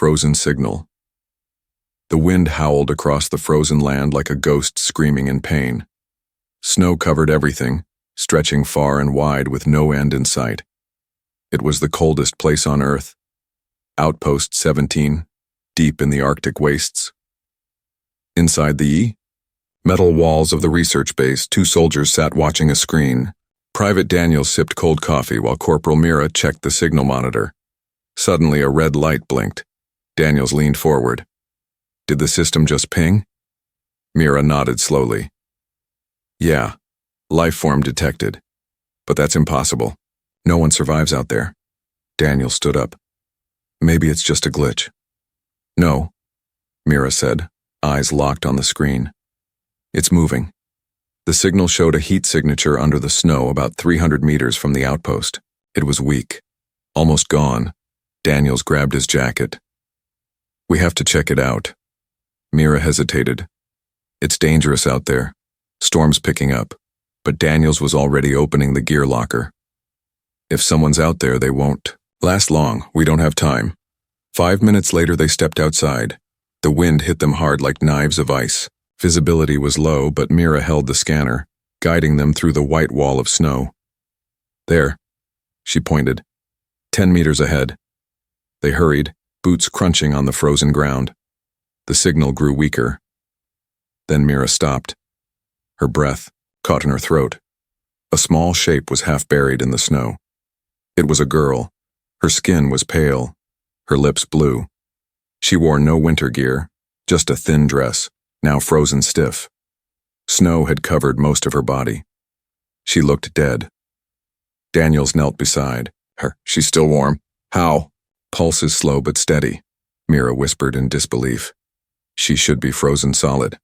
frozen signal. The wind howled across the frozen land like a ghost screaming in pain. Snow covered everything, stretching far and wide with no end in sight. It was the coldest place on Earth. Outpost 17, deep in the Arctic wastes. Inside the metal walls of the research base, two soldiers sat watching a screen. Private Daniels sipped cold coffee while Corporal Mira checked the signal monitor. Suddenly, a red light blinked. Daniels leaned forward. Did the system just ping? Mira nodded slowly. Yeah, life form detected. But that's impossible. No one survives out there. Daniel stood up. Maybe it's just a glitch. No, Mira said, eyes locked on the screen. It's moving. The signal showed a heat signature under the snow about 300 meters from the outpost. It was weak, almost gone. Daniels grabbed his jacket. We have to check it out. Mira hesitated. It's dangerous out there. Storm's picking up. But Daniels was already opening the gear locker. If someone's out there, they won't last long. We don't have time. 5 minutes later, they stepped outside. The wind hit them hard like knives of ice. Visibility was low, but Mira held the scanner, guiding them through the white wall of snow. There, she pointed. 10 meters ahead. They hurried, boots crunching on the frozen ground. The signal grew weaker. Then Mira stopped. Her breath caught in her throat. A small shape was half buried in the snow. It was a girl. Her skin was pale, her lips blue. She wore no winter gear, just a thin dress, now frozen stiff. Snow had covered most of her body. She looked dead. Daniels knelt beside her. She's still warm. How? Pulse is slow but steady, Mira whispered in disbelief. She should be frozen solid.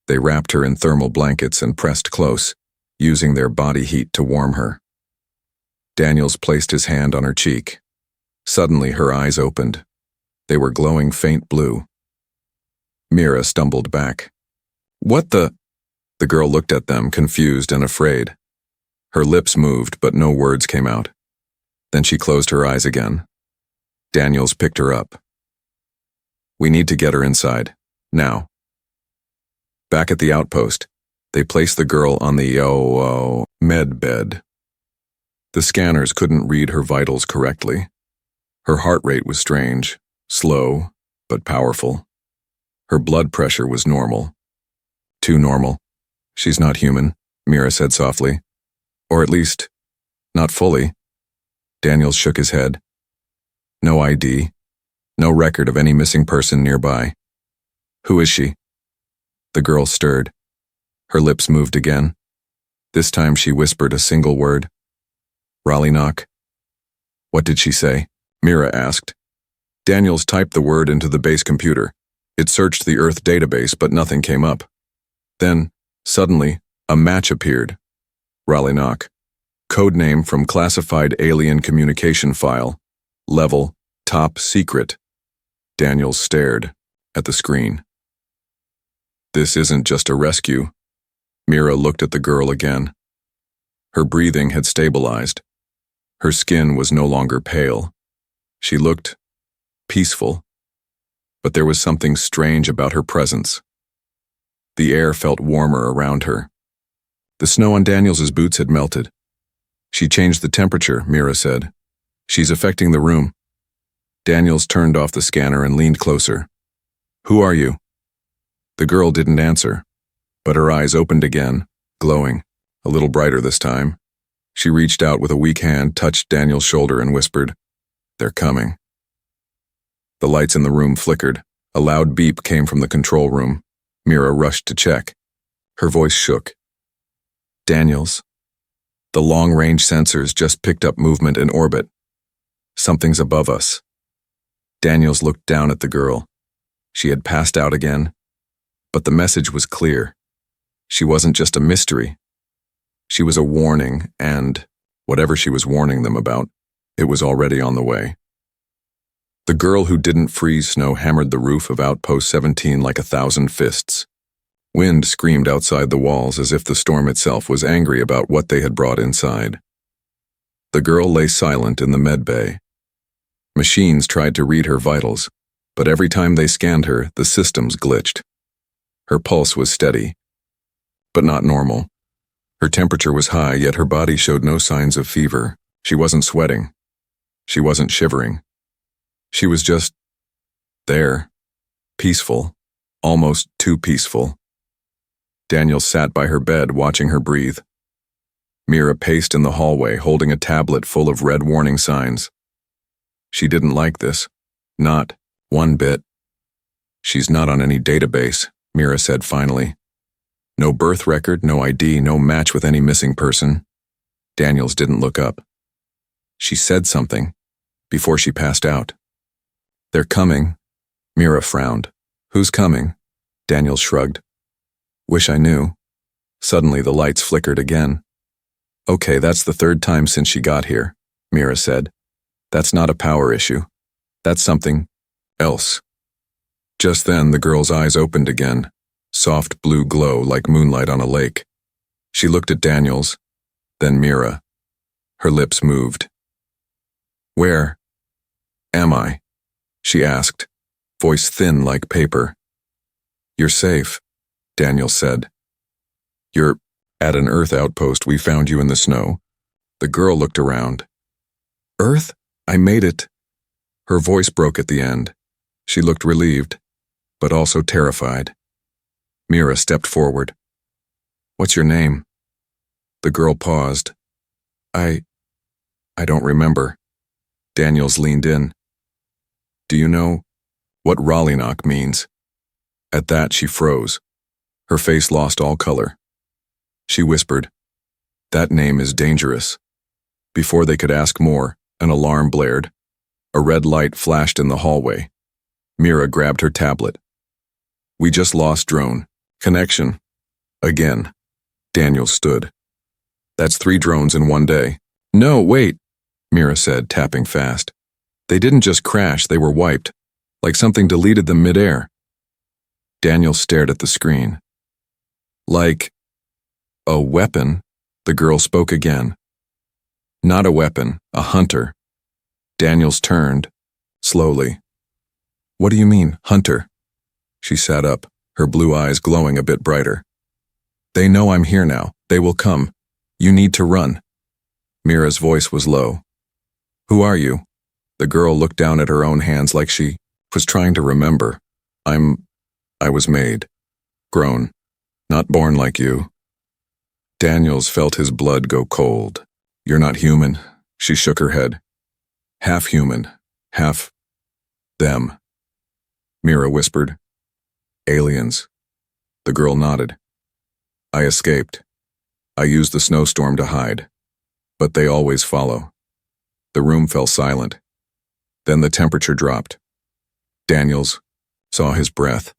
They wrapped her in thermal blankets and pressed close, using their body heat to warm her. Daniels placed his hand on her cheek. Suddenly her eyes opened. They were glowing faint blue. Mira stumbled back. What the? The girl looked at them, confused and afraid. Her lips moved, but no words came out. Then she closed her eyes again. Daniels picked her up. We need to get her inside, now. Back at the outpost, they placed the girl on the med bed. The scanners couldn't read her vitals correctly. Her heart rate was strange, slow, but powerful. Her blood pressure was normal. Too normal. She's not human, Mira said softly. Or at least, not fully. Daniels shook his head. No ID. No record of any missing person nearby. Who is she? The girl stirred. Her lips moved again. This time she whispered a single word. Raleigh-Knock. What did she say? Mira asked. Daniels typed the word into the base computer. It searched the Earth database, but nothing came up. Then, suddenly, a match appeared. Raleigh-Knock. Codename from classified alien communication file. Level, top secret. Daniels stared at the screen. This isn't just a rescue. Mira looked at the girl again. Her breathing had stabilized. Her skin was no longer pale. She looked peaceful. But there was something strange about her presence. The air felt warmer around her. The snow on Daniels's boots had melted. She changed the temperature, Mira said. She's affecting the room. Daniels turned off the scanner and leaned closer. Who are you? The girl didn't answer, but her eyes opened again, glowing, a little brighter this time. She reached out with a weak hand, touched Daniel's shoulder and whispered, They're coming. The lights in the room flickered. A loud beep came from the control room. Mira rushed to check. Her voice shook. Daniels. The long-range sensors just picked up movement in orbit. Something's above us. Daniels looked down at the girl. She had passed out again. But the message was clear. She wasn't just a mystery. She was a warning, and whatever she was warning them about, it was already on the way. The girl who didn't freeze snow hammered the roof of Outpost 17 like 1,000 fists. Wind screamed outside the walls as if the storm itself was angry about what they had brought inside. The girl lay silent in the med bay. Machines tried to read her vitals, But every time they scanned her, the systems glitched. Her pulse was steady, but not normal. Her temperature was high, yet her body showed no signs of fever. She wasn't sweating. She wasn't shivering. She was just there, peaceful, almost too peaceful. Daniel sat by her bed, watching her breathe. Mira paced in the hallway, holding a tablet full of red warning signs. She didn't like this. Not one bit. She's not on any database, Mira said finally. No birth record, no ID, no match with any missing person. Daniels didn't look up. She said something before she passed out. They're coming. Mira frowned. Who's coming? Daniels shrugged. Wish I knew. Suddenly the lights flickered again. Okay, that's the third time since she got here, Mira said. That's not a power issue. That's something else. Just then the girl's eyes opened again, soft blue glow like moonlight on a lake. She looked at Daniels, then Mira. Her lips moved. Where am I? She asked, voice thin like paper. You're safe, Daniels said. You're at an Earth outpost. We found you in the snow. The girl looked around. Earth? I made it. Her voice broke at the end. She looked relieved, but also terrified. Mira stepped forward. What's your name? The girl paused. I don't remember. Daniels leaned in. Do you know what Rallynock means? At that she froze. Her face lost all color. She whispered, That name is dangerous. Before they could ask more, an alarm blared. A red light flashed in the hallway. Mira grabbed her tablet. We just lost drone. Connection. Again. Daniel stood. That's 3 drones in one day. No, wait, Mira said, tapping fast. They didn't just crash, they were wiped, like something deleted them midair. Daniel stared at the screen. Like a weapon, the girl spoke again. Not a weapon, a hunter. Daniels turned, slowly. What do you mean, hunter? She sat up, her blue eyes glowing a bit brighter. They know I'm here now. They will come. You need to run. Mira's voice was low. Who are you? The girl looked down at her own hands like she was trying to remember. I was made. Grown. Not born like you. Daniels felt his blood go cold. You're not human. She shook her head. Half human. Half them. Mira whispered. Aliens. The girl nodded. I escaped. I used the snowstorm to hide. But they always follow. The room fell silent. Then the temperature dropped. Daniels saw his breath.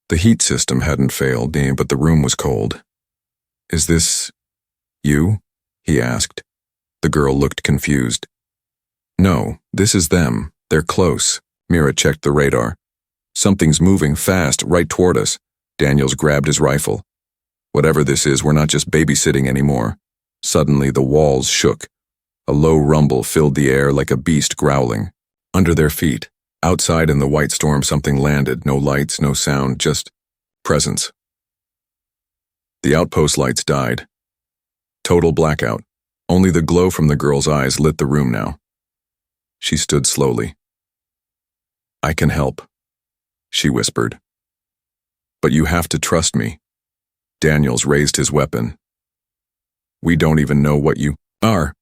The heat system hadn't failed, but the room was cold. Is this you? He asked. The girl looked confused. No, this is them. They're close. Mira checked the radar. Something's moving fast right toward us. Daniels grabbed his rifle. Whatever this is, we're not just babysitting anymore. Suddenly the walls shook. A low rumble filled the air like a beast growling. Under their feet, outside in the white storm, something landed. No lights, no sound, just presence. The outpost lights died. Total blackout. Only the glow from the girl's eyes lit the room now. She stood slowly. I can help, she whispered. But you have to trust me. Daniels raised his weapon. We don't even know what you are.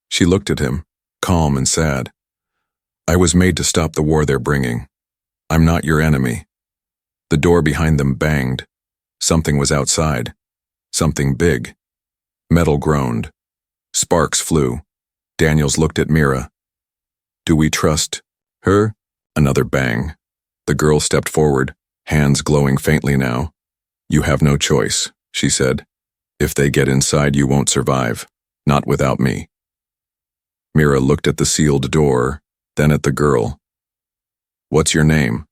She looked at him, calm and sad. I was made to stop the war they're bringing. I'm not your enemy. The door behind them banged. Something was outside. Something big. Metal groaned. Sparks flew. Daniels looked at Mira. Do we trust her? Another bang. The girl stepped forward, hands glowing faintly now. You have no choice, she said. If they get inside, you won't survive. Not without me. Mira looked at the sealed door, then at the girl. What's your name?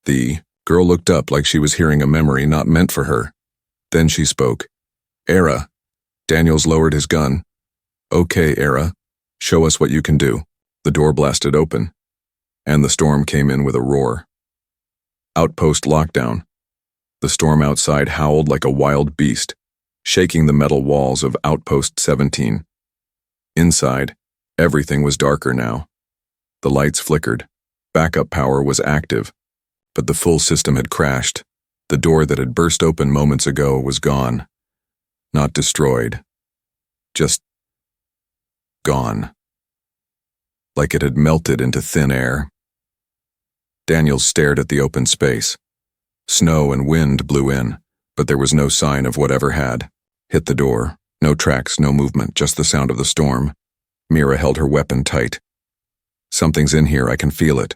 The girl looked up like she was hearing a memory not meant for her. Then she spoke. Era. Daniels lowered his gun. Okay, Era. Show us what you can do. The door blasted open. and the storm came in with a roar. Outpost lockdown. The storm outside howled like a wild beast, shaking the metal walls of Outpost 17. Inside, everything was darker now. The lights flickered. Backup power was active, but the full system had crashed. The door that had burst open moments ago was gone. Not destroyed. Just gone. Like it had melted into thin air. Daniels stared at the open space. Snow and wind blew in, but there was no sign of whatever had hit the door. No tracks, no movement, just the sound of the storm. Mira held her weapon tight. Something's in here, I can feel it.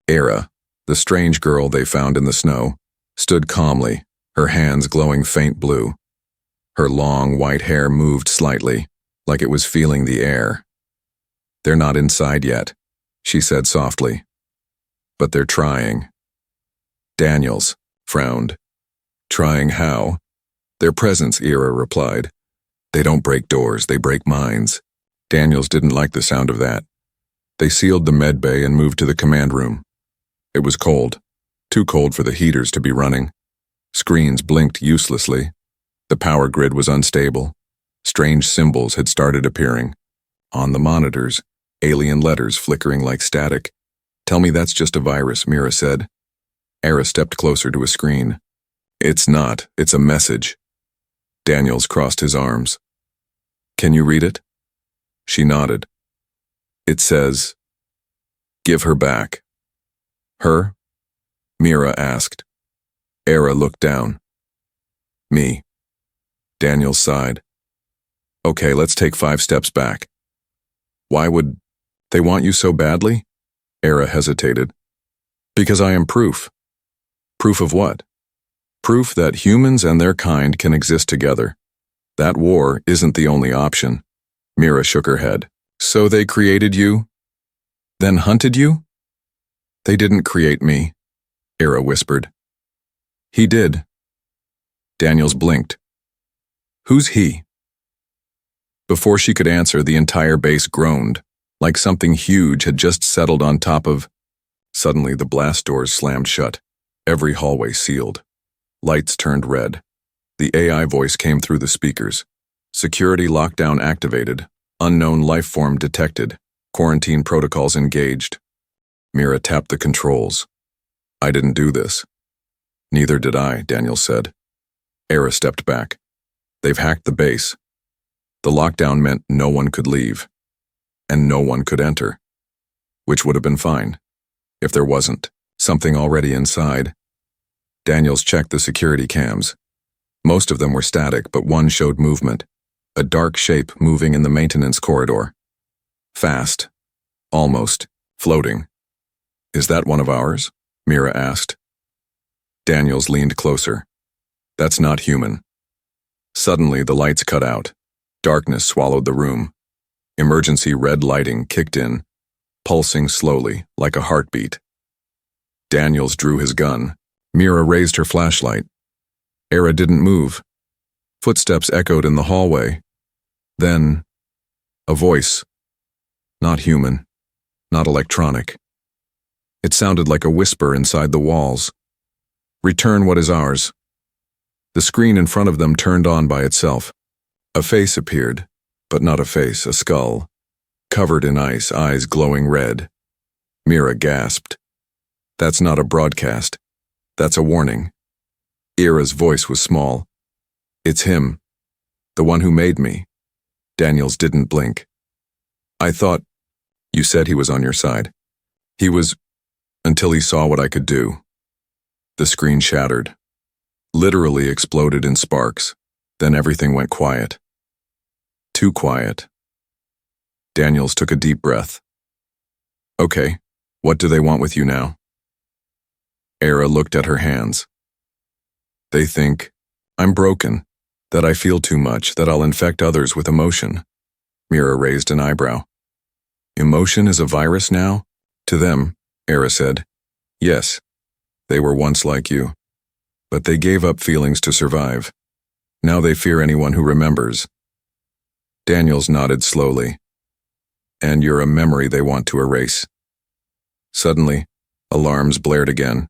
Era, the strange girl they found in the snow, stood calmly, her hands glowing faint blue. Her long, white hair moved slightly, like it was feeling the air. "They're not inside yet," she said softly. "But they're trying." Daniels frowned. "Trying how?" "Their presence," Era replied. "They don't break doors, they break minds." Daniels didn't like the sound of that. They sealed the med bay and moved to the command room. It was cold, too cold for the heaters to be running. Screens blinked uselessly. The power grid was unstable. Strange symbols had started appearing. On the monitors, alien letters flickering like static. "Tell me that's just a virus," Mira said. Era stepped closer to a screen. "It's not, it's a message." Daniels crossed his arms. "Can you read it?" She nodded. "It says, 'Give her back.'" "Her?" Mira asked. Era looked down. "Me." Daniels sighed. "Okay, let's take 5 steps back." "Why would they want you so badly?" Era hesitated. "Because I am proof." "Proof of what?" "Proof that humans and their kind can exist together. That war isn't the only option." Mira shook her head. "So they created you? Then hunted you?" "They didn't create me," Era whispered. "He did." Daniels blinked. "Who's he?" Before she could answer, the entire base groaned, like something huge had just settled on top of. Suddenly, the blast doors slammed shut, every hallway sealed. Lights turned red. The AI voice came through the speakers. "Security lockdown activated. Unknown life form detected. Quarantine protocols engaged." Mira tapped the controls. "I didn't do this." "Neither did I," Daniel said. Era stepped back. "They've hacked the base." The lockdown meant no one could leave, and no one could enter, which would have been fine, if there wasn't something already inside. Daniels checked the security cams. Most of them were static, but one showed movement, a dark shape moving in the maintenance corridor. Fast, almost, floating. "Is that one of ours?" Mira asked. Daniels leaned closer. "That's not human." Suddenly, the lights cut out. Darkness swallowed the room. Emergency red lighting kicked in, pulsing slowly, like a heartbeat. Daniels drew his gun. Mira raised her flashlight. Era didn't move. Footsteps echoed in the hallway. Then, a voice. Not human, not electronic. It sounded like a whisper inside the walls. "Return what is ours." The screen in front of them turned on by itself. A face appeared, but not a face, a skull. Covered in ice, eyes glowing red. Mira gasped. "That's not a broadcast. That's a warning." Era's voice was small. "It's him. The one who made me." Daniels didn't blink. "I thought you said he was on your side." "He was, until he saw what I could do." The screen shattered. Literally exploded in sparks. Then everything went quiet. Too quiet. Daniels took a deep breath. "Okay, what do they want with you now?" Era looked at her hands. "They think I'm broken, that I feel too much, that I'll infect others with emotion." Mira raised an eyebrow. "Emotion is a virus now?" "To them," Era said. "Yes, they were once like you. But they gave up feelings to survive. Now they fear anyone who remembers." Daniels nodded slowly. "And you're a memory they want to erase." Suddenly, alarms blared again.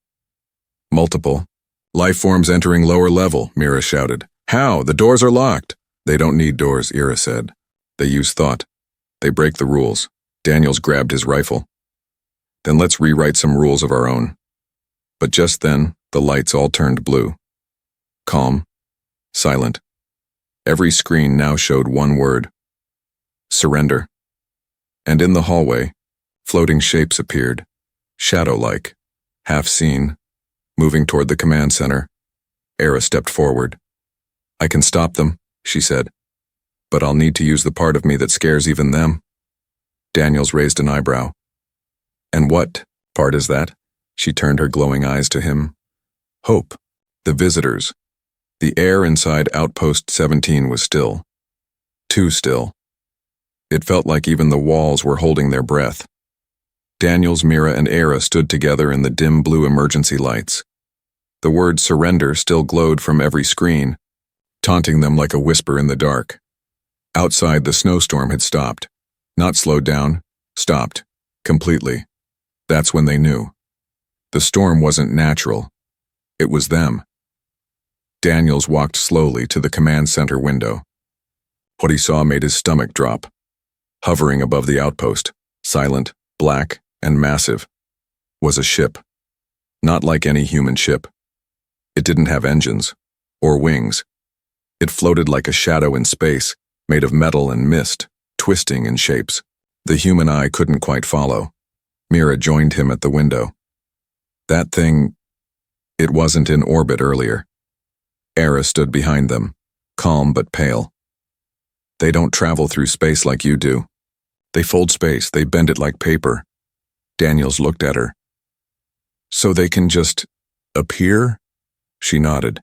Multiple. Life forms entering lower level, Mira shouted. How? The doors are locked. They don't need doors, Ira said. They use thought. They break the rules. Daniels grabbed his rifle. Then let's rewrite some rules of our own. But just then, the lights all turned blue. Calm. Silent. Every screen now showed one word. Surrender. And in the hallway, floating shapes appeared, shadow-like, half seen, moving toward the command center. Era stepped forward. I can stop them, she said, but I'll need to use the part of me that scares even them. Daniels raised an eyebrow. And what part is that? She turned her glowing eyes to him. Hope. The visitors. The air inside Outpost 17 was still. Too still. It felt like even the walls were holding their breath. Daniels, Mira, and Era stood together in the dim blue emergency lights. The word surrender still glowed from every screen, taunting them like a whisper in the dark. Outside, the snowstorm had stopped. Not slowed down, stopped. Completely. That's when they knew. The storm wasn't natural. It was them. Daniels walked slowly to the command center window. What he saw made his stomach drop. Hovering above the outpost, silent, black, and massive, was a ship. Not like any human ship. It didn't have engines, or wings. It floated like a shadow in space, made of metal and mist, twisting in shapes. The human eye couldn't quite follow. Mira joined him at the window. That thing, it wasn't in orbit earlier. Era stood behind them, calm but pale. They don't travel through space like you do. They fold space, they bend it like paper. Daniels looked at her. So they can just appear? She nodded.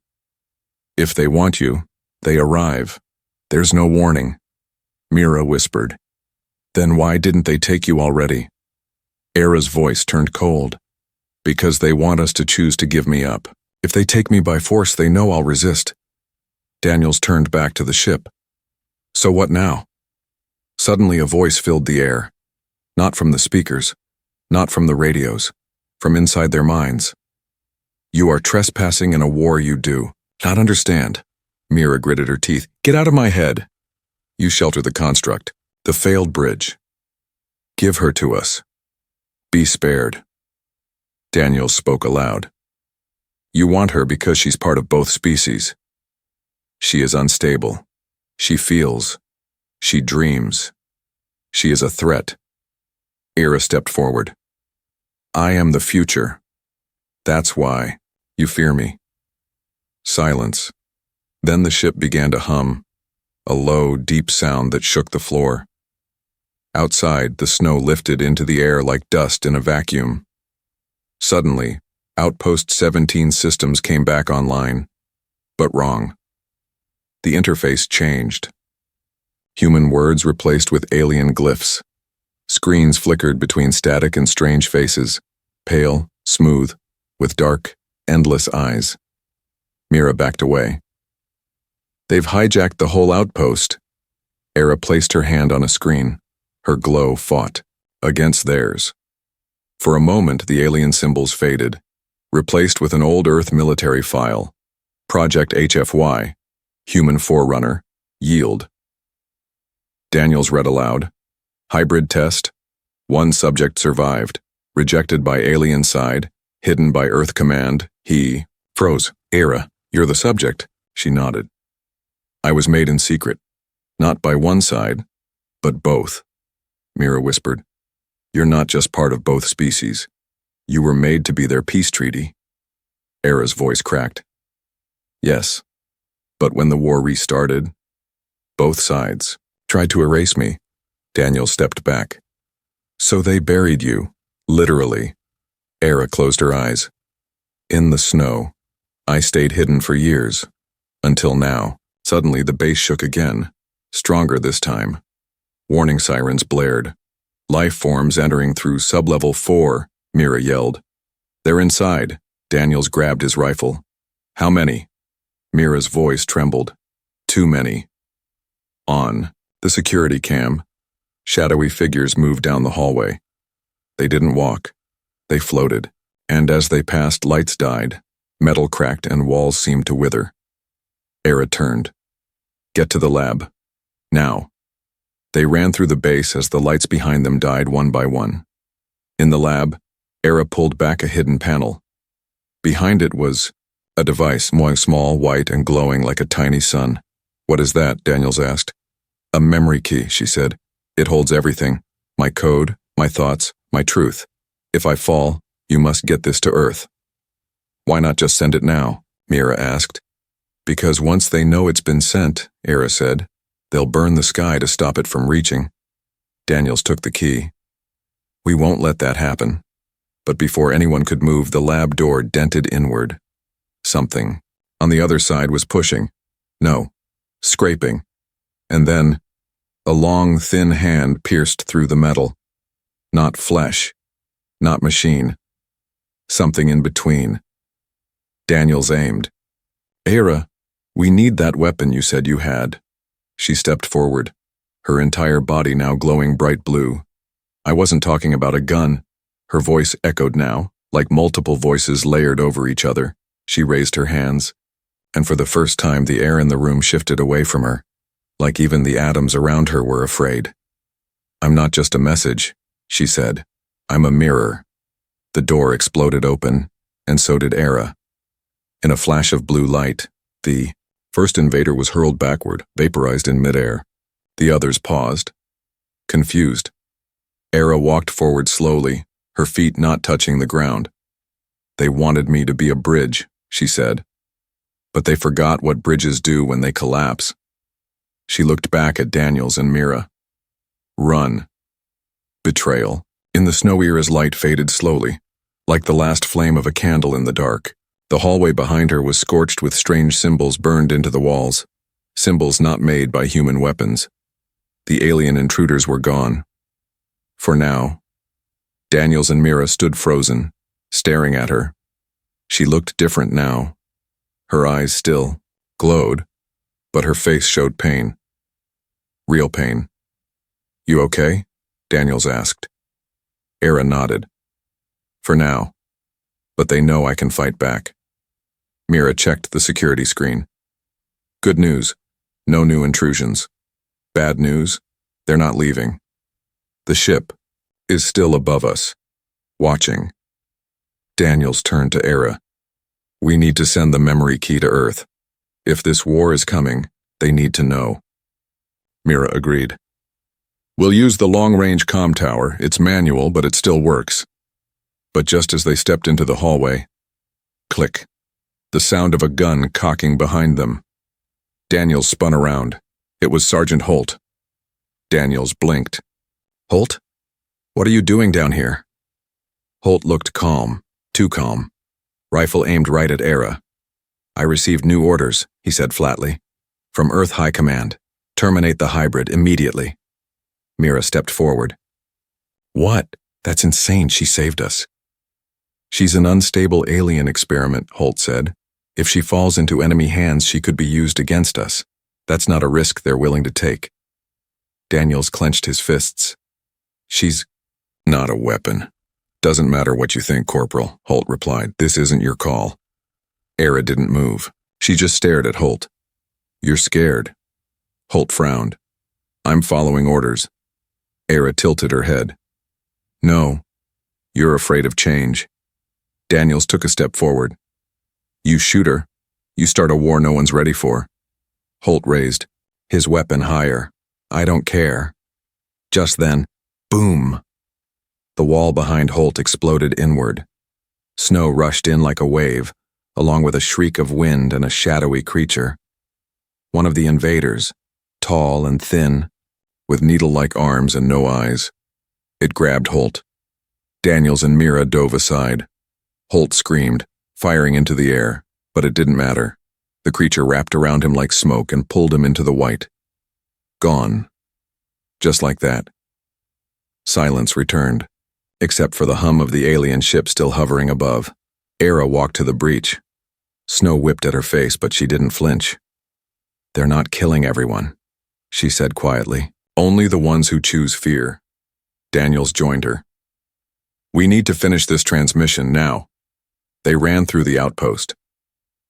If they want you, they arrive. There's no warning. Mira whispered. Then why didn't they take you already? Era's voice turned cold. Because they want us to choose to give me up. If they take me by force, they know I'll resist. Daniels turned back to the ship. So what now? Suddenly a voice filled the air. Not from the speakers, not from the radios, from inside their minds. You are trespassing in a war you do not understand. Mira gritted her teeth. Get out of my head. You shelter the construct, the failed bridge. Give her to us. Be spared. Daniels spoke aloud. You want her because she's part of both species. She is unstable. She feels. She dreams. She is a threat. Era stepped forward. I am the future. That's why you fear me. Silence. Then the ship began to hum, a low, deep sound that shook the floor. Outside, the snow lifted into the air like dust in a vacuum. Suddenly, Outpost 17 systems came back online, but wrong. The interface changed. Human words replaced with alien glyphs. Screens flickered between static and strange faces, pale, smooth, with dark, endless eyes. Mira backed away. They've hijacked the whole outpost. Era placed her hand on a screen. Her glow fought against theirs. For a moment, the alien symbols faded, replaced with an old Earth military file. Project HFY, Human Forerunner, Yield. Daniels read aloud. Hybrid test. 1 subject survived. Rejected by alien side. Hidden by Earth command. He froze. Era, you're the subject. She nodded. I was made in secret. Not by one side, but both. Mira whispered. You're not just part of both species. You were made to be their peace treaty. Era's voice cracked. Yes, but when the war restarted, both sides tried to erase me. Daniel stepped back. So they buried you, literally. Era closed her eyes. In the snow. I stayed hidden for years. Until now. Suddenly the base shook again. Stronger this time. Warning sirens blared. Life forms entering through sublevel 4, Mira yelled. They're inside. Daniels grabbed his rifle. How many? Mira's voice trembled. Too many. On the security cam, shadowy figures moved down the hallway. They didn't walk. They floated, and as they passed, lights died. Metal cracked and walls seemed to wither. Era turned. Get to the lab. Now. They ran through the base as the lights behind them died one by one. In the lab, Era pulled back a hidden panel. Behind it was a device, small, white, and glowing like a tiny sun. What is that? Daniels asked. A memory key, she said. It holds everything. My code, my thoughts, my truth. If I fall, you must get this to Earth. Why not just send it now? Mira asked. Because once they know it's been sent, Era said, they'll burn the sky to stop it from reaching. Daniels took the key. We won't let that happen. But before anyone could move, the lab door dented inward. Something on the other side was pushing. No, scraping. And then, a long, thin hand pierced through the metal. Not flesh, not machine. Something in between. Daniels aimed. Era, we need that weapon you said you had. She stepped forward, her entire body now glowing bright blue. I wasn't talking about a gun. Her voice echoed now, like multiple voices layered over each other. She raised her hands, and for the first time the air in the room shifted away from her, like even the atoms around her were afraid. I'm not just a message, she said. I'm a mirror. The door exploded open, and so did Era. In a flash of blue light, the first invader was hurled backward, vaporized in midair. The others paused, confused. Era walked forward slowly, her feet not touching the ground. They wanted me to be a bridge, she said. But they forgot what bridges do when they collapse. She looked back at Daniels and Mira. Run. Betrayal. In the snow, Era's light faded slowly, like the last flame of a candle in the dark. The hallway behind her was scorched with strange symbols burned into the walls, symbols not made by human weapons. The alien intruders were gone. For now. Daniels and Mira stood frozen, staring at her. She looked different now. Her eyes still glowed, but her face showed pain. Real pain. You okay? Daniels asked. Era nodded. For now. But they know I can fight back. Mira checked the security screen. Good news. No new intrusions. Bad news. They're not leaving. The ship is still above us, watching. Daniels turned to Era. We need to send the memory key to Earth. If this war is coming, they need to know. Mira agreed. We'll use the long-range comm tower. It's manual, but it still works. But just as they stepped into the hallway, click. The sound of a gun cocking behind them. Daniels spun around. It was Sergeant Holt. Daniels blinked. Holt? What are you doing down here? Holt looked calm, too calm. Rifle aimed right at Era. I received new orders, he said flatly. From Earth High Command. Terminate the hybrid immediately. Mira stepped forward. What? That's insane. She saved us. She's an unstable alien experiment, Holt said. If she falls into enemy hands, she could be used against us. That's not a risk they're willing to take. Daniels clenched his fists. She's not a weapon. Doesn't matter what you think, Corporal, Holt replied. This isn't your call. Era didn't move. She just stared at Holt. You're scared. Holt frowned. I'm following orders. Era tilted her head. No. You're afraid of change. Daniels took a step forward. You shoot her. You start a war no one's ready for. Holt raised his weapon higher. I don't care. Just then, boom. The wall behind Holt exploded inward. Snow rushed in like a wave, along with a shriek of wind and a shadowy creature. One of the invaders, tall and thin, with needle-like arms and no eyes. It grabbed Holt. Daniels and Mira dove aside. Holt screamed, firing into the air, but it didn't matter. The creature wrapped around him like smoke and pulled him into the white. Gone. Just like that. Silence returned, except for the hum of the alien ship still hovering above. Era walked to the breach. Snow whipped at her face, but she didn't flinch. They're not killing everyone, she said quietly. Only the ones who choose fear. Daniels joined her. We need to finish this transmission now. They ran through the outpost.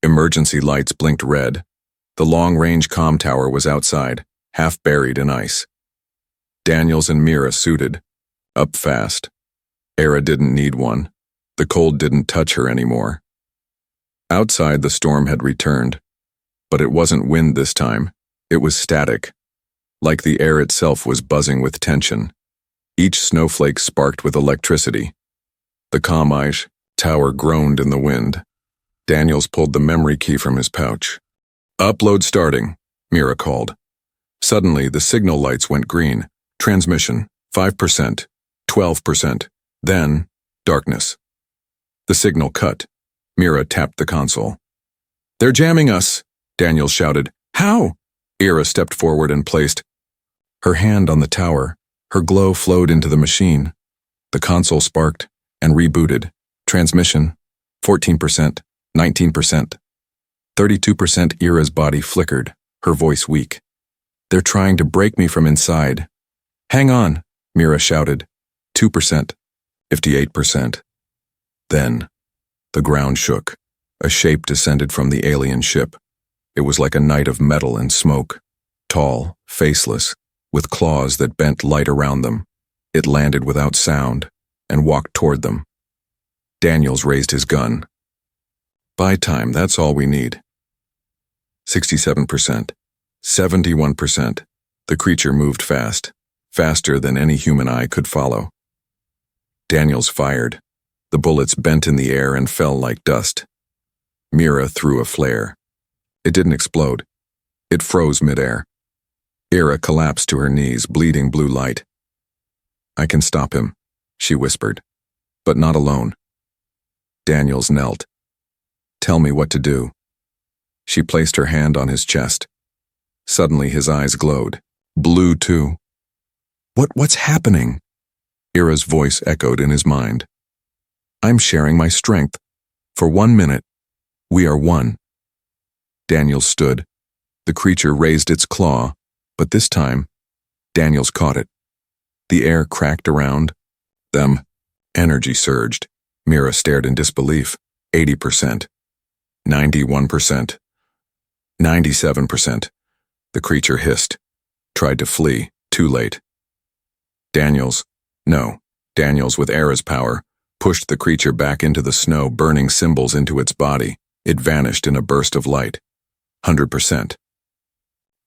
Emergency lights blinked red. The long-range comm tower was outside, half buried in ice. Daniels and Mira suited. Up fast. Era didn't need one. The cold didn't touch her anymore. Outside, the storm had returned. But it wasn't wind this time. It was static. Like the air itself was buzzing with tension. Each snowflake sparked with electricity. The comm tower groaned in the wind. Daniels pulled the memory key from his pouch. Upload starting, Mira called. Suddenly, the signal lights went green. Transmission, 5%, 12%. Then, darkness. The signal cut. Mira tapped the console. They're jamming us, Daniels shouted. How? Era stepped forward and placed her hand on the tower. Her glow flowed into the machine. The console sparked and rebooted. Transmission, 14%, 19%. 32% Era's body flickered, her voice weak. They're trying to break me from inside. Hang on, Mira shouted. 2%, 58%. Then, the ground shook. A shape descended from the alien ship. It was like a knight of metal and smoke. Tall, faceless, with claws that bent light around them. It landed without sound and walked toward them. Daniels raised his gun. Buy time, that's all we need. 67%, 71%. The creature moved fast, faster than any human eye could follow. Daniels fired. The bullets bent in the air and fell like dust. Mira threw a flare. It didn't explode. It froze midair. Era collapsed to her knees, bleeding blue light. I can stop him, she whispered, but not alone. Daniels knelt. Tell me what to do. She placed her hand on his chest. Suddenly his eyes glowed. Blue too. What's happening? Era's voice echoed in his mind. I'm sharing my strength. For 1 minute, we are one. Daniels stood. The creature raised its claw, but this time, Daniels caught it. The air cracked around them. Energy surged. Mira stared in disbelief. 80%. 91%. 97%. The creature hissed. Tried to flee. Too late. Daniels with Era's power, pushed the creature back into the snow, burning symbols into its body. It vanished in a burst of light. 100%.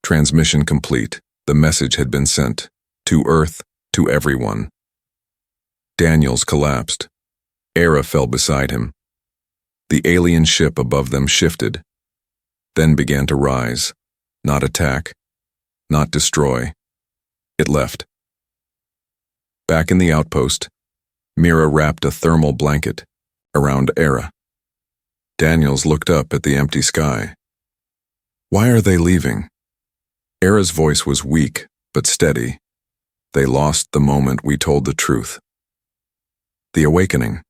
Transmission complete. The message had been sent. To Earth, to everyone. Daniels collapsed. Era fell beside him. The alien ship above them shifted, then began to rise. Not attack, not destroy. It left. Back in the outpost, Mira wrapped a thermal blanket around Era. Daniels looked up at the empty sky. Why are they leaving? Era's voice was weak, but steady. They lost the moment we told the truth. The awakening.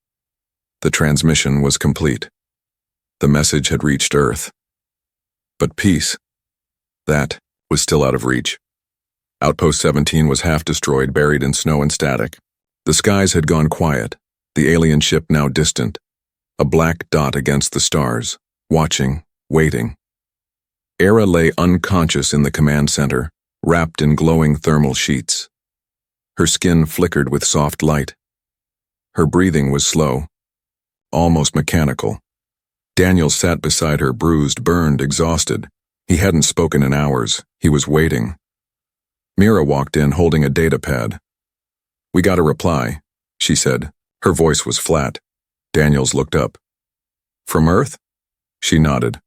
The transmission was complete. The message had reached Earth. But peace, that was still out of reach. Outpost 17 was half destroyed, buried in snow and static. The skies had gone quiet, the alien ship now distant, a black dot against the stars, watching, waiting. Era lay unconscious in the command center, wrapped in glowing thermal sheets. Her skin flickered with soft light. Her breathing was slow, almost mechanical. Daniels sat beside her, bruised, burned, exhausted. He hadn't spoken in hours. He was waiting. Mira walked in, holding a data pad. We got a reply, she said. Her voice was flat. Daniels looked up. From Earth? She nodded.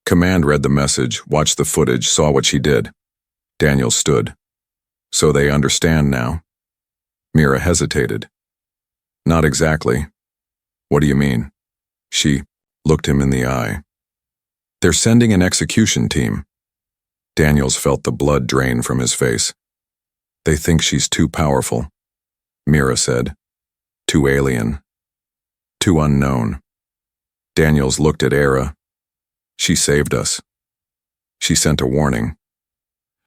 Command read the message, watched the footage, saw what she did. Daniels stood. So they understand now? Mira hesitated. Not exactly. What do you mean? She looked him in the eye. They're sending an execution team. Daniels felt the blood drain from his face. They think she's too powerful, Mira said. Too alien. Too unknown. Daniels looked at Era. She saved us. She sent a warning.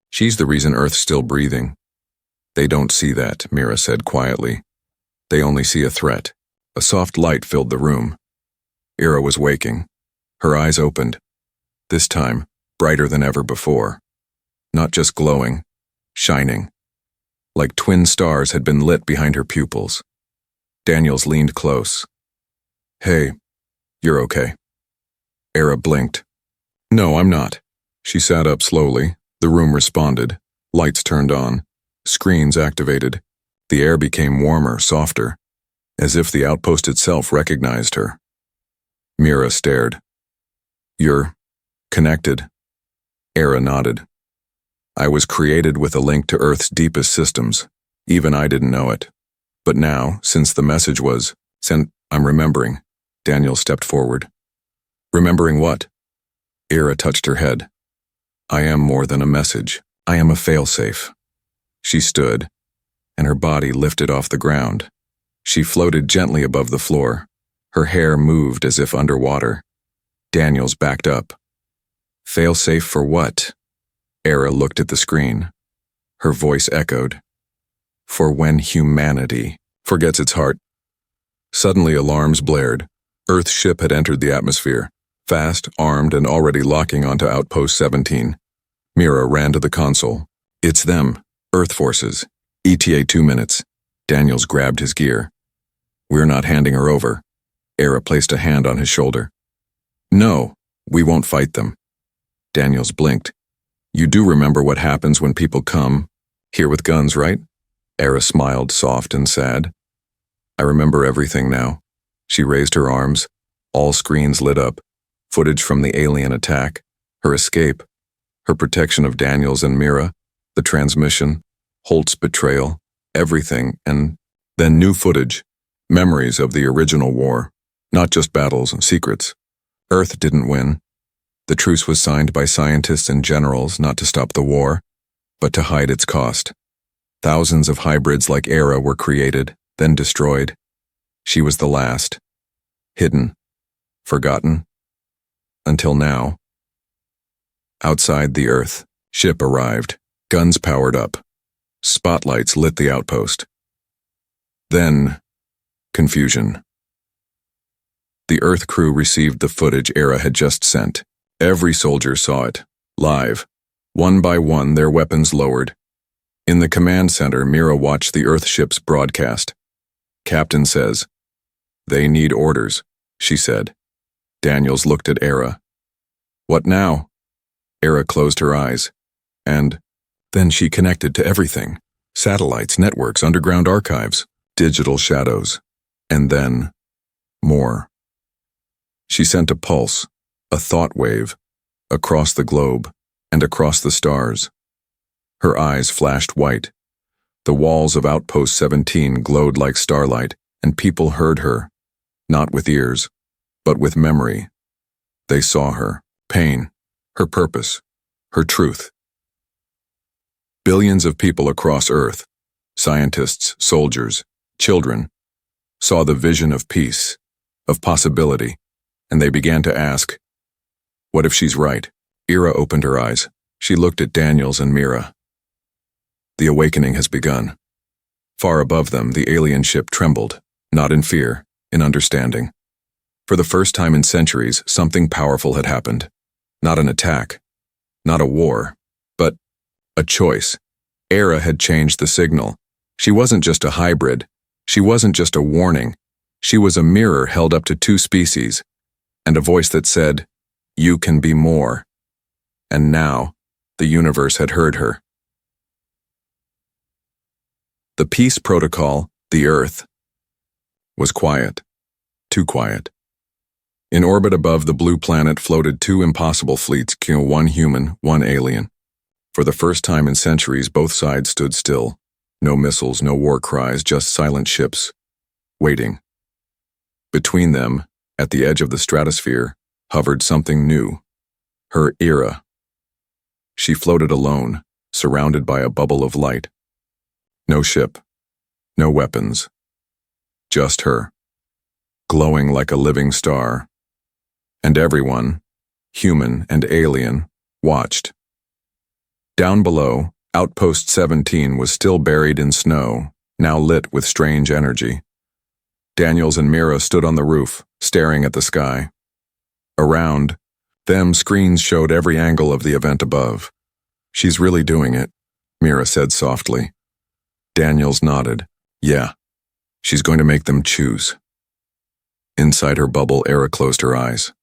She's the reason Earth's still breathing. They don't see that, Mira said quietly. They only see a threat. A soft light filled the room. Ira was waking. Her eyes opened. This time, brighter than ever before. Not just glowing, shining. Like twin stars had been lit behind her pupils. Daniels leaned close. "Hey, you're okay." Ira blinked. "No, I'm not." She sat up slowly. The room responded. Lights turned on. Screens activated. The air became warmer, softer, as if the outpost itself recognized her. Mira stared. "You're connected?" Ira nodded. "I was created with a link to Earth's deepest systems. Even I didn't know it. But now, since the message was sent, I'm remembering." Daniel stepped forward. "Remembering what?" Ira touched her head. "I am more than a message. I am a failsafe." She stood, and her body lifted off the ground. She floated gently above the floor. Her hair moved as if underwater. Daniels backed up. "Failsafe for what?" Ira looked at the screen. Her voice echoed. "For when humanity forgets its heart." Suddenly alarms blared. Earth's ship had entered the atmosphere, fast, armed, and already locking onto Outpost 17. Mira ran to the console. "It's them. Earth forces. ETA 2 minutes." Daniels grabbed his gear. "We're not handing her over." Ira placed a hand on his shoulder. "No, we won't fight them." Daniels blinked. "You do remember what happens when people come here with guns, right?" Ira smiled, soft and sad. "I remember everything now." She raised her arms. All screens lit up. Footage from the alien attack, her escape, her protection of Daniels and Mira, the transmission, Holt's betrayal, everything, and then new footage, memories of the original war, not just battles and secrets. Earth didn't win. The truce was signed by scientists and generals not to stop the war, but to hide its cost. Thousands of hybrids like Ira were created, then destroyed. She was the last. Hidden. Forgotten. Until now. Outside the Earth, ship arrived. Guns powered up. Spotlights lit the outpost. Then, confusion. The Earth crew received the footage Ira had just sent. Every soldier saw it, live. One by one, their weapons lowered. In the command center, Mira watched the Earth ship's broadcast. "Captain says, 'They need orders,'" she said. Daniels looked at Ira. "What now?" Ira closed her eyes. And then she connected to everything. Satellites, networks, underground archives, digital shadows. And then, more. She sent a pulse, a thought wave, across the globe and across the stars. Her eyes flashed white. The walls of Outpost 17 glowed like starlight, and people heard her, not with ears, but with memory. They saw her pain, her purpose, her truth. Billions of people across Earth, scientists, soldiers, children, saw the vision of peace, of possibility, and they began to ask, what if she's right? Ira opened her eyes. She looked at Daniels and Mira. The awakening has begun. Far above them, the alien ship trembled, not in fear, in understanding. For the first time in centuries, something powerful had happened. Not an attack, not a war, but a choice. Ira had changed the signal. She wasn't just a hybrid. She wasn't just a warning. She was a mirror held up to two species, and a voice that said, "You can be more." And now, the universe had heard her. The peace protocol, the Earth, was quiet. Too quiet. In orbit above the blue planet floated two impossible fleets, one human, one alien. For the first time in centuries, both sides stood still. No missiles, no war cries, just silent ships, waiting. Between them, at the edge of the stratosphere, hovered something new. Her Ira. She floated alone, surrounded by a bubble of light. No ship, no weapons. Just her, glowing like a living star. And everyone, human and alien, watched. Down below, Outpost 17 was still buried in snow, now lit with strange energy. Daniels and Mira stood on the roof, staring at the sky. Around them, screens showed every angle of the event above. "She's really doing it," Mira said softly. Daniels nodded. "Yeah, she's going to make them choose." Inside her bubble, Era closed her eyes.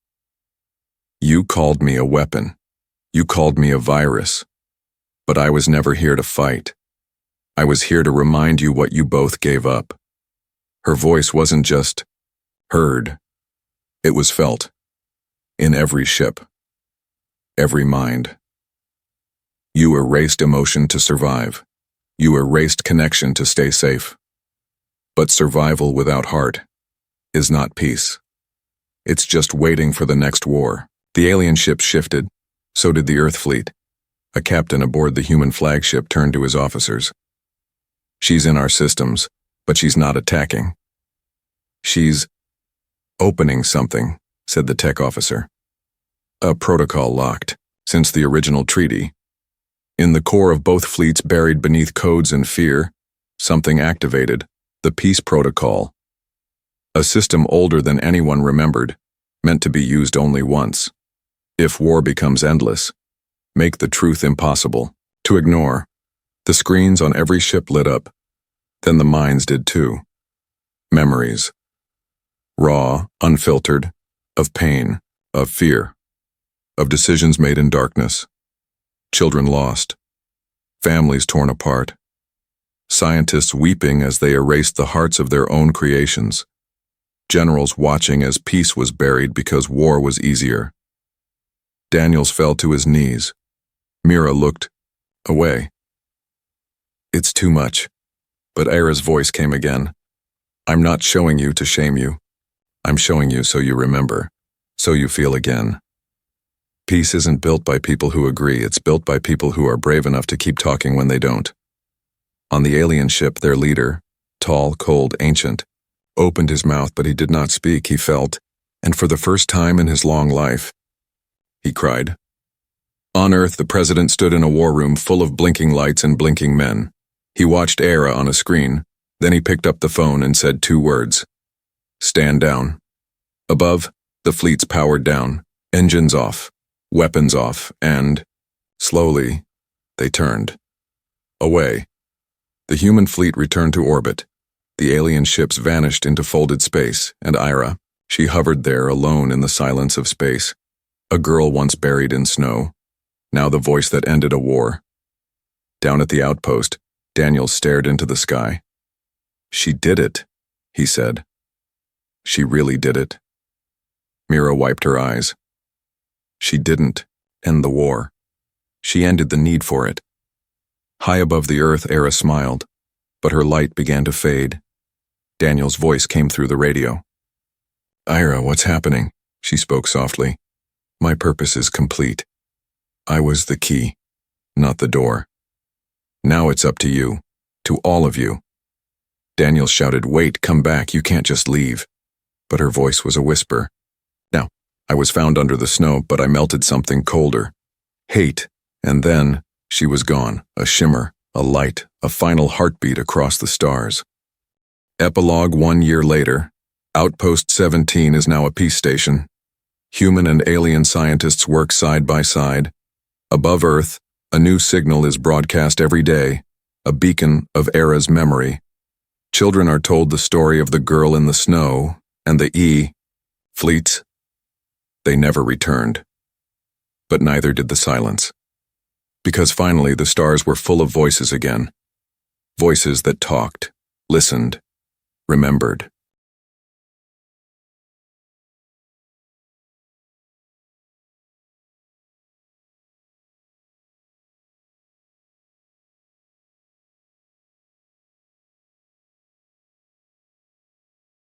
"You called me a weapon. You called me a virus. But I was never here to fight. I was here to remind you what you both gave up." Her voice wasn't just heard. It was felt. In every ship. Every mind. You erased emotion to survive. You erased connection to stay safe. But survival without heart is not peace. It's just waiting for the next war. The alien ship shifted. So did the Earth fleet. A captain aboard the human flagship turned to his officers. "She's in our systems, but she's not attacking. She's opening something," said the tech officer. "A protocol locked, since the original treaty. In the core of both fleets, buried beneath codes and fear, something activated, the peace protocol. A system older than anyone remembered, meant to be used only once. If war becomes endless, make the truth impossible to ignore." The screens on every ship lit up. Then the minds did too. Memories. Raw, unfiltered, of pain, of fear, of decisions made in darkness. Children lost. Families torn apart. Scientists weeping as they erased the hearts of their own creations. Generals watching as peace was buried because war was easier. Daniels fell to his knees. Mira looked away. "It's too much." But Era's voice came again. "I'm not showing you to shame you. I'm showing you so you remember, so you feel again. Peace isn't built by people who agree, it's built by people who are brave enough to keep talking when they don't." On the alien ship, their leader, tall, cold, ancient, opened his mouth, but he did not speak. He felt, and for the first time in his long life, he cried. On Earth, the president stood in a war room full of blinking lights and blinking men. He watched Era on a screen, then he picked up the phone and said 2 words. "Stand down." Above, the fleets powered down, engines off, weapons off, and, slowly, they turned. Away. The human fleet returned to orbit. The alien ships vanished into folded space, and Ira, she hovered there alone in the silence of space. A girl once buried in snow, now the voice that ended a war. Down at the outpost, Daniel stared into the sky. "She did it," he said. "She really did it." Mira wiped her eyes. She didn't end the war. She ended the need for it. High above the earth, Era smiled, but her light began to fade. Daniel's voice came through the radio. "Ira, what's happening?" She spoke softly. "My purpose is complete. I was the key, not the door. Now it's up to you, to all of you." Daniel shouted, "Wait, come back, you can't just leave." But her voice was a whisper. "Now, I was found under the snow, but I melted something colder. Hate, and then she was gone, a shimmer, a light, a final heartbeat across the stars." Epilogue 1 year later. Outpost 17 is now a peace station. Human and alien scientists work side by side. Above Earth, a new signal is broadcast every day, a beacon of Era's memory. Children are told the story of the girl in the snow and the fleets. They never returned. But neither did the silence. Because finally the stars were full of voices again. Voices that talked, listened, remembered.